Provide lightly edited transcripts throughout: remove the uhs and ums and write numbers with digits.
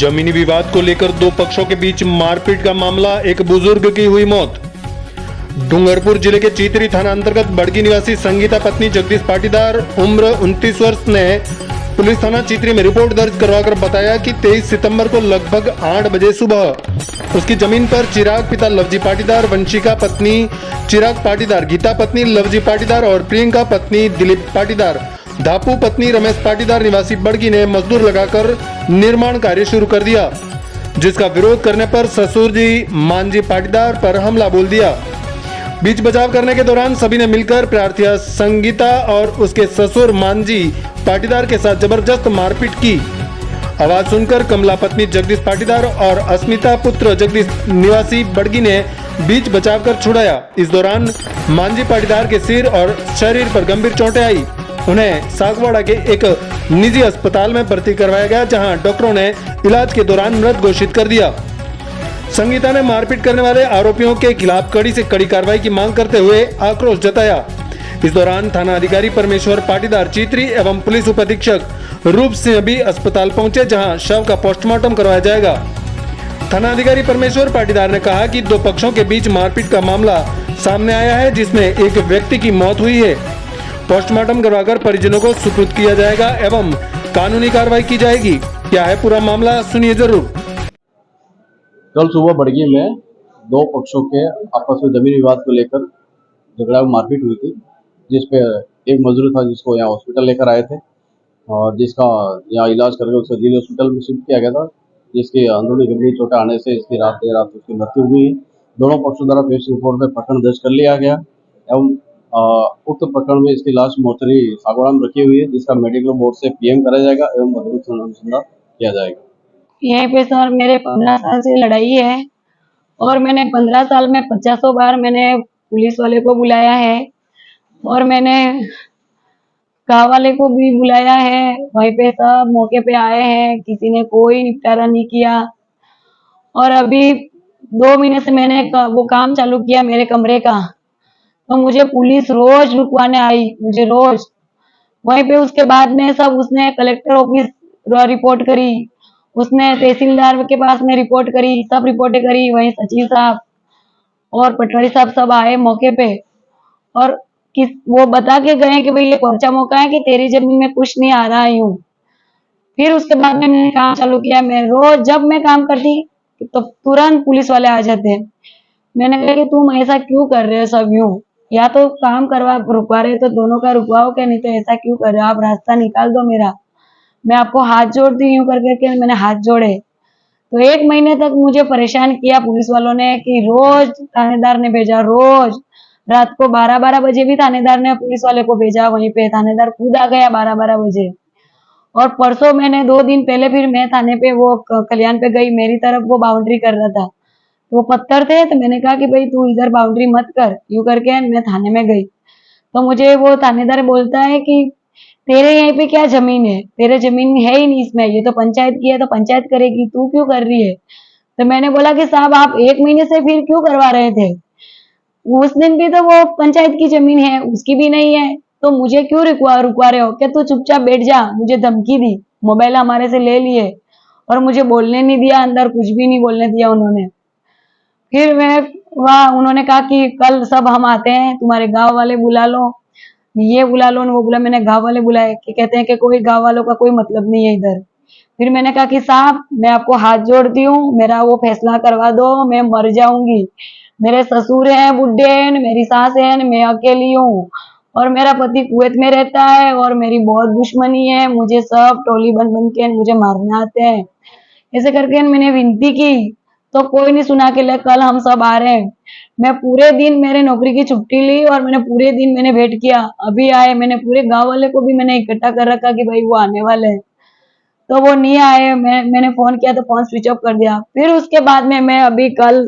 जमीनी विवाद को लेकर दो पक्षों के बीच मारपीट का मामला, एक बुजुर्ग की हुई मौत। डूंगरपुर जिले के चीतरी थाना अंतर्गत बड़गी निवासी संगीता पत्नी जगदीश पाटीदार उम्र 29 वर्ष ने पुलिस थाना चीतरी में रिपोर्ट दर्ज करवाकर बताया कि 23 सितंबर को लगभग 8 बजे सुबह उसकी जमीन पर चिराग पिता लवजी पाटीदार, वंशिका पत्नी चिराग पाटीदार, गीता पत्नी लवजी पाटीदार और प्रियंका पत्नी दिलीप पाटीदार, धापू पत्नी रमेश पाटीदार निवासी बड़गी ने मजदूर लगाकर निर्माण कार्य शुरू कर दिया, जिसका विरोध करने पर ससुर जी मांझी पाटीदार पर हमला बोल दिया। बीच बचाव करने के दौरान सभी ने मिलकर प्रार्थिया संगीता और उसके ससुर मांझी पाटीदार के साथ जबरदस्त मारपीट की। आवाज सुनकर कमला पत्नी जगदीश पाटीदार और अस्मिता पुत्र जगदीश निवासी बड़गी ने बीच बचाव कर छुड़ाया। इस दौरान मांझी पाटीदार के सिर और शरीर पर गंभीर चोटें आई। उन्हें सागवाड़ा के एक निजी अस्पताल में भर्ती करवाया गया, जहां डॉक्टरों ने इलाज के दौरान मृत घोषित कर दिया। संगीता ने मारपीट करने वाले आरोपियों के खिलाफ कड़ी से कड़ी कार्रवाई की मांग करते हुए आक्रोश जताया। इस दौरान थाना अधिकारी परमेश्वर पाटीदार चीतरी एवं पुलिस उपाधीक्षक रूप सिंह भी अस्पताल पहुंचे, जहां शव का पोस्टमार्टम करवाया जाएगा। थाना अधिकारी परमेश्वर पाटीदार ने कहा कि दो पक्षों के बीच मारपीट का मामला सामने आया है, जिसमें एक व्यक्ति की मौत हुई है। पोस्टमार्टम करवाकर परिजनों को सुपुर्द किया जाएगा एवं कानूनी कार्रवाई की जाएगी। क्या है पूरा मामला, सुनिए जरूर। कल सुबह बड़गी में दो पक्षों के आपस में जमीन विवाद को लेकर झगड़ा मारपीट हुई थी, जिसपे एक मजदूर था जिसको यहाँ हॉस्पिटल लेकर आए थे और जिसका यहाँ इलाज करके उसको जिले हॉस्पिटल में शिफ्ट किया गया था, जिसकी अंदरूनी गंभीर चोटें आने से इसकी देर रात उसकी मृत्यु हुई है। दोनों पक्षों द्वारा पेश रिपोर्ट में प्रकरण दर्ज कर लिया गया एवं उक्त प्रकरण में इसकी लाश मोर्चरी सागवाड़ा में रखी हुई है, जिसका मेडिकल बोर्ड से पीएम कराया जाएगा एवं मजबूत अनुसंधान किया जाएगा। यहीं पे सर मेरे 15 साल से लड़ाई है और मैंने 15 साल में 50 बार मैंने पुलिस वाले को बुलाया है और मैंने गाँव वाले को भी बुलाया है। वहीं पे सब मौके पे आए हैं, किसी ने कोई निपटारा नहीं किया। और अभी 2 महीने से मैंने वो काम चालू किया मेरे कमरे का, तो मुझे पुलिस रोज रुकवाने आई, मुझे रोज। वहीं पे उसके बाद में सब उसने कलेक्टर ऑफिस रिपोर्ट करी, उसने तहसीलदार के पास में रिपोर्ट करी, सब रिपोर्टें करी। वहीं सचिव साहब और पटवारी साहब सब आए मौके पे और वो बता के गए कि भाई ये पर्चा मौका है कि तेरी जमीन में कुछ नहीं आ रहा यूं। फिर उसके बाद में मैंने काम चालू किया। मैं रोज जब मैं काम करती तो तुरंत पुलिस वाले आ जाते। मैंने कहा कि तुम ऐसा क्यों कर रहे हो सब यूं, या तो काम करवा रुकवा रहे तो दोनों का रुकवाओ, क्या नहीं तो ऐसा क्यों कर रहे हो, आप रास्ता निकाल दो मेरा, मैं आपको हाथ जोड़ती यूं करके मैंने हाथ जोड़े। तो 1 महीने तक मुझे परेशान किया पुलिस वालों ने कि रोज थानेदार ने भेजा, रोज रात को 12-12 बजे भी थानेदार ने पुलिस वाले को भेजा। वहीं पे थानेदार खुद आ गया 12-12 बजे। और परसों मैंने 2 दिन पहले फिर मैं थाने पे वो कल्याण पे गई, मेरी तरफ वो बाउंड्री कर रहा था, तो वो पत्थर थे, तो मैंने कहा कि भाई तू इधर बाउंड्री मत कर, यूं करके मैं थाने में गई। तो मुझे वो थानेदार बोलता है कि तेरे यहीं पे क्या जमीन है, तेरे जमीन है ही नहीं इसमें, ये तो पंचायत की है तो पंचायत करेगी, तू क्यों कर रही है। तो मैंने बोला कि साहब आप 1 महीने से फिर क्यों करवा रहे थे, उस दिन भी तो वो पंचायत की जमीन है, उसकी भी नहीं है, तो मुझे क्यों रुकवा रहे हो, क्या तू चुपचाप बैठ जा। मुझे धमकी दी, मोबाइल हमारे से ले लिए और मुझे बोलने नहीं दिया, अंदर कुछ भी नहीं बोलने दिया उन्होंने। फिर मैं वहाँ उन्होंने कहा कि कल सब हम आते हैं, तुम्हारे गांव वाले बुला लो, ये बुला लो वो बुला। मैंने गांव वाले बुलाए कि कहते हैं कि कोई गांव वालों का कोई मतलब नहीं है इधर। फिर मैंने कहा कि साहब मैं आपको हाथ जोड़ती हूँ, मेरा वो फैसला करवा दो, मैं मर जाऊंगी, मेरे ससुर हैं बुढ़े हैं, मेरी सास है, मैं अकेली हूँ और मेरा पति कुवैत में रहता है और मेरी बहुत दुश्मनी है, मुझे सब टोली बन के मुझे मारने आते हैं। ऐसे करके मैंने विनती की तो कोई नहीं सुना के ले, कल हम सब आ रहे हैं। मैं पूरे दिन मेरे नौकरी की छुट्टी ली और मैंने पूरे दिन मैंने वेट किया, अभी आए। मैंने पूरे गांव वाले को भी मैंने इकट्ठा कर रखा कि भाई वो आने वाले हैं, तो वो नहीं आए। मैंने फोन किया तो फोन स्विच ऑफ कर दिया। फिर उसके बाद में मैं अभी कल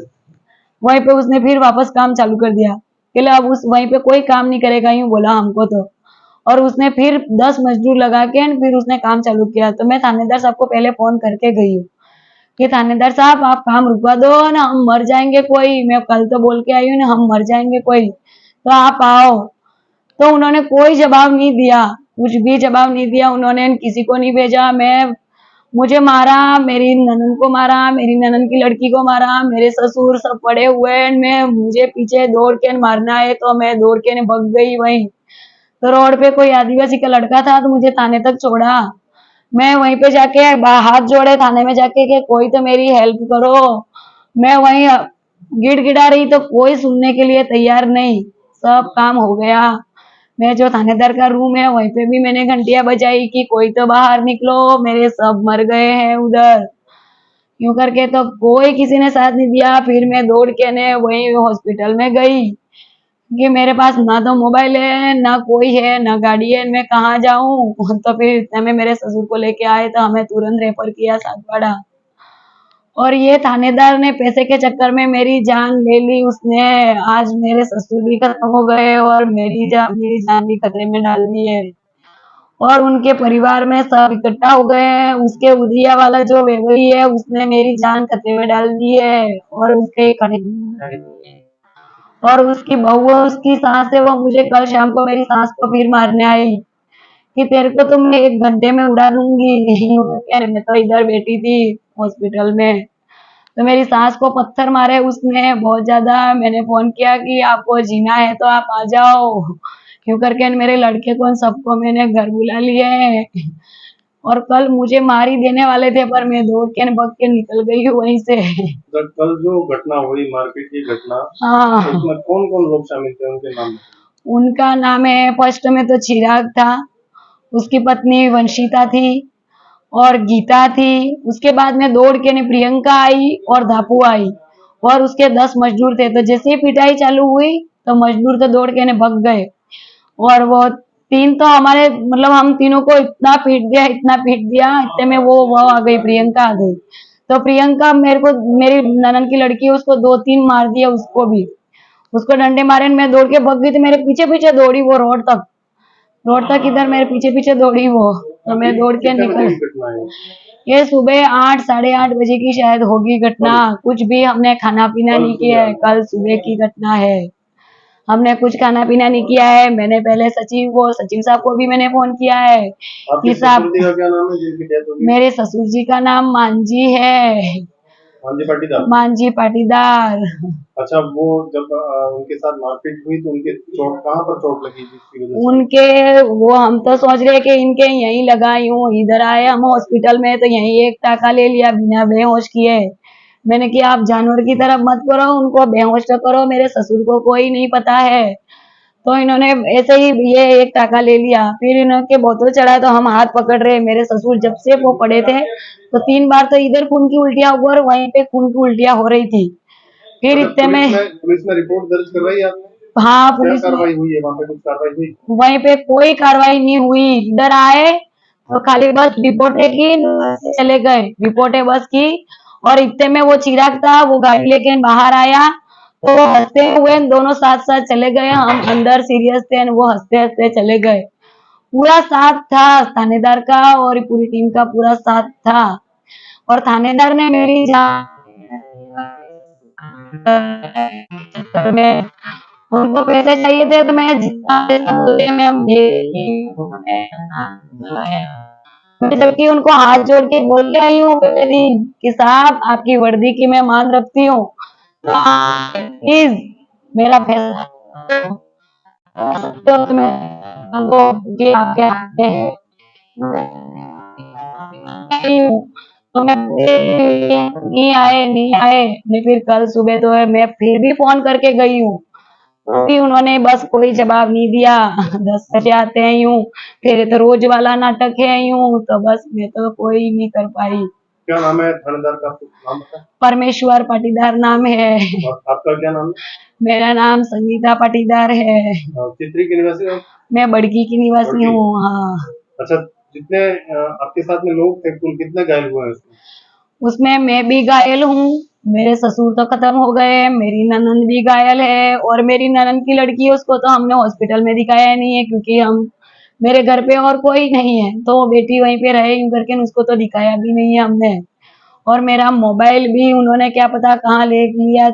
वहीं पे उसने फिर वापस काम चालू कर दिया कि अब उस वहीं पे कोई काम नहीं करेगा यूं बोला हमको तो। और उसने फिर 10 मजदूर लगा के फिर उसने काम चालू किया। तो मैं थानेदार साहब को पहले फोन करके गई हूँ कि थानेदार साहब आप काम रुकवा दो ना, हम मर जाएंगे कोई, मैं कल तो बोल के आई हूँ ना हम मर जाएंगे कोई, तो आप आओ। तो उन्होंने कोई जवाब नहीं दिया, कुछ भी जवाब नहीं दिया, उन्होंने किसी को नहीं भेजा। मैं मुझे मारा, मेरी ननद को मारा, मेरी ननद की लड़की को मारा, मेरे ससुर सब पड़े हुए हैं। मैं मुझे पीछे दौड़ के मारना है तो मैं दौड़ के भग गई वहीं। तो रोड पे कोई आदिवासी का लड़का था तो मुझे थाने तक छोड़ा। मैं वहीं पे जाके हाथ जोड़े थाने में जाके कि कोई तो मेरी हेल्प करो। मैं वहीं गिड़गिड़ा रही तो कोई सुनने के लिए तैयार नहीं। सब काम हो गया। मैं जो थानेदार का रूम है वहीं पे भी मैंने घंटियां बजाई कि कोई तो बाहर निकलो, मेरे सब मर गए हैं उधर। यूं करके तो कोई किसी ने साथ नहीं दिया। फिर मैं दौड़ के ने वहीं हॉस्पिटल में गई कि मेरे पास ना तो मोबाइल है, ना कोई है, ना गाड़ी है, मैं कहाँ जाऊं। तो फिर इतने में मेरे ससुर को लेके आए तो हमें तुरंत रेफर किया सागवाड़ा। और ये थानेदार ने पैसे के चक्कर में मेरी जान ले ली उसने। आज मेरे ससुर भी खत्म हो गए और मेरी जान भी खतरे में डाल दी है। और उनके परिवार में सब इकट्ठा हो गए हैं। उसके उदिया वाला जो व्यवसायी है उसने मेरी जान खतरे में डाल दी है और उसके और उसकी बहू है, उसकी सास है, वो मुझे कल शाम को मेरी सास को फिर मारने आई कि तेरे को तो मैं 1 घंटे में उड़ा दूंगी। मैं तो इधर बैठी थी हॉस्पिटल में। तो मेरी सास को पत्थर मारे उसने बहुत ज्यादा। मैंने फोन किया कि आपको जीना है तो आप आ जाओ। क्यों करके मेरे लड़के को सबको मैंने घर बुला लिए हैं। और कल मुझे मार ही देने वाले थे पर मैं दौड़ के भग के निकल गई हूँ वहीं से। तो कल जो घटना हुई, मारपीट की घटना, हाँ, उसमें कौन कौन लोग शामिल थे, उनके नाम? उनका नाम है, फर्स्ट में तो चिराग था, उसकी पत्नी वंशिता थी और गीता थी। उसके बाद में दौड़ के ने प्रियंका आई और धापू आई और उसके 10 मजदूर थे। तो जैसे ही पिटाई चालू हुई तो मजदूर तो दौड़ के ने भग गए। और वो 3 तो हमारे मतलब हम तीनों को इतना पीट दिया इतने में वो आ गई, प्रियंका आ गई। तो प्रियंका मेरे को, मेरी ननद की लड़की है, उसको 2-3 मार दिया उसको भी। उसको डंडे मारे, मैं दौड़ के भग गई तो मेरे पीछे पीछे दौड़ी वो रोड तक इधर मेरे पीछे पीछे दौड़ी वो। तो मैं दौड़ के निकल। ये सुबह 8 8:30 बजे की शायद होगी घटना। कुछ भी हमने खाना पीना नहीं किया है, कल सुबह की घटना है। हमने कुछ खाना पीना नहीं किया है। मैंने पहले सचिव साहब को भी मैंने फोन किया है कि साहब, क्या नाम है जिनकी डेथ होगी? मेरे ससुर जी का नाम मांझी है, मांझी पाटीदार। मांझी पाटीदार। अच्छा, वो जब उनके साथ मारपीट हुई तो उनके चोट कहाँ पर चोट लगी जिसकी वजह से? उनके वो हम तो सोच रहे कि इनके यहीं लगा यूं। इधर आए हम हॉस्पिटल में तो यहीं एक टाका ले लिया बिना बेहोश किए। मैंने कहा आप जानवर की तरफ मत करो, उनको बेहोश तो करो, मेरे ससुर को कोई नहीं पता है। तो इन्होंने ऐसे ही ये एक टाका ले लिया। फिर इन्होंने बोतल चढ़ा तो हम हाथ पकड़ रहे। मेरे ससुर जब से वो पड़े थे तो 3 बार तो इधर खून की उल्टियां हुई और वहीं पे खून की उल्टियां हो रही थी। फिर इतने में पुलिस में रिपोर्ट दर्ज करवाई आपने? हाँ, क्या पुलिस कार्रवाई हुई है वहाँ पे? कुछ कार्रवाई हुई? वहीं पे कोई कार्रवाई नहीं हुई। इधर आए तो खाली बस रिपोर्टें की, चले गए, रिपोर्टें बस की। और इतने में वो चिराग था, वो गाड़ी लेके बाहर आया तो वो हंसते हुए दोनों साथ साथ चले गए। हम अंदर सीरियस थे, वो हंसते हंसते चले गए। पूरा साथ था थानेदार का और पूरी टीम का पूरा साथ था। और थानेदार ने मेरी जान में उनको पैसे चाहिए थे तो मैं जितना पैसा बोले मैं जबकि उनको हाथ जोड़ के बोल के आई हूँ पहले दिन कि साहब आपकी वर्दी की मैं मांग रखती हूँ, तो प्लीज मेरा फैसला तो मैं आपके हाथ में है। तो मैं नहीं आए। मैं फिर कल सुबह तो है मैं फिर भी फोन करके गई हूँ तो भी उन्होंने बस कोई जवाब नहीं दिया। 10 बजे आते हैं यूं, फिर तो रोज वाला नाटक है यूं। तो बस मैं तो कोई नहीं कर पाई। क्या नाम है थानेदार का? नाम बता। परमेश्वर पाटीदार नाम है। और आपका क्या नाम है? मेरा नाम संगीता पाटीदार है। चित्री की निवासी हो? मैं बड़की की निवासी हूँ। हाँ, अच्छा, जितने आपके साथ में लोग थे कुल कितने घायल हुए हैं उसमें? उसमें मैं भी घायल हूँ। मेरे ससुर तो खत्म हो गए, मेरी ननद भी घायल है और मेरी ननद की लड़की है उसको तो हमने हॉस्पिटल में दिखाया नहीं है क्योंकि हम मेरे घर पे और कोई नहीं है तो वो बेटी वहीं पे रहे यूं करके उसको तो दिखाया भी नहीं है हमने। और मेरा मोबाइल भी उन्होंने क्या पता कहाँ ले लिया,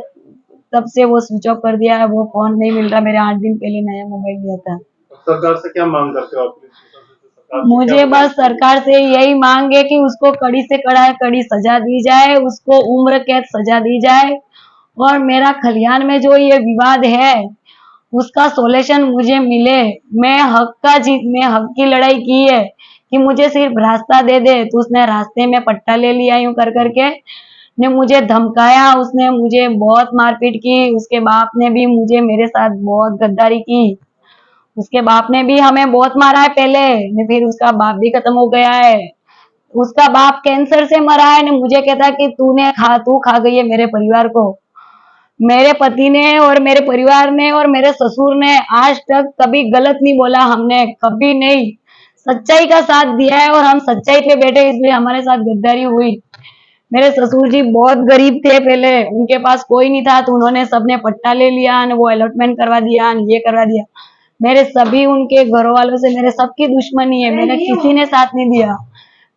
तब से वो स्विच ऑफ कर दिया है। वो फोन नहीं मिल रहा। मेरे 8 दिन पहले नया मोबाइल लिया था। सरकार से क्या मांग करते हो आप? मुझे बस सरकार से यही मांग है कि उसको कड़ी से कड़ी सजा दी जाए, उसको उम्र कैद सजा दी जाए और मेरा खलियान में जो ये विवाद है उसका सॉल्यूशन मुझे मिले। मैं हक की लड़ाई की है कि मुझे सिर्फ रास्ता दे दे, तो उसने रास्ते में पट्टा ले लिया यूं कर करके, ने मुझे धमकाया, उसने मुझे बहुत मारपीट की, उसके बाप ने भी मुझे मेरे साथ बहुत गद्दारी की। उसके बाप ने भी हमें बहुत मारा है पहले, ने फिर उसका बाप भी खत्म हो गया है। उसका बाप कैंसर से मरा है, ने मुझे कहता कि तू खा गई है मेरे परिवार को। मेरे पति ने और मेरे परिवार ने और मेरे ससुर ने आज तक कभी गलत नहीं बोला, हमने कभी नहीं, सच्चाई का साथ दिया है और हम सच्चाई पे बैठे, इसलिए हमारे साथ गद्दारी हुई। मेरे ससुर जी बहुत गरीब थे पहले, उनके पास कोई नहीं था, तो उन्होंने सबने पट्टा ले लिया, वो अलॉटमेंट करवा दिया, ये करवा दिया। मेरे सभी उनके घरों वालों से मेरे सबकी दुश्मनी है, मेरे किसी ने साथ नहीं दिया।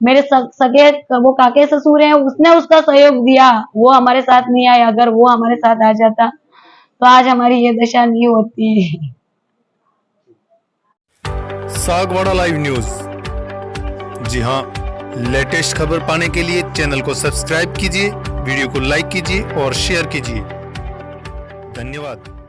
मेरे सगे वो काके ससुर हैं, उसने उसका सहयोग दिया, वो हमारे साथ नहीं आया। अगर वो हमारे साथ आ जाता तो आज हमारी ये दशा नहीं होती। सागवाड़ा लाइव न्यूज, जी हाँ, लेटेस्ट खबर पाने के लिए चैनल को सब्सक्राइब कीजिए, वीडियो को लाइक कीजिए और शेयर कीजिए। धन्यवाद।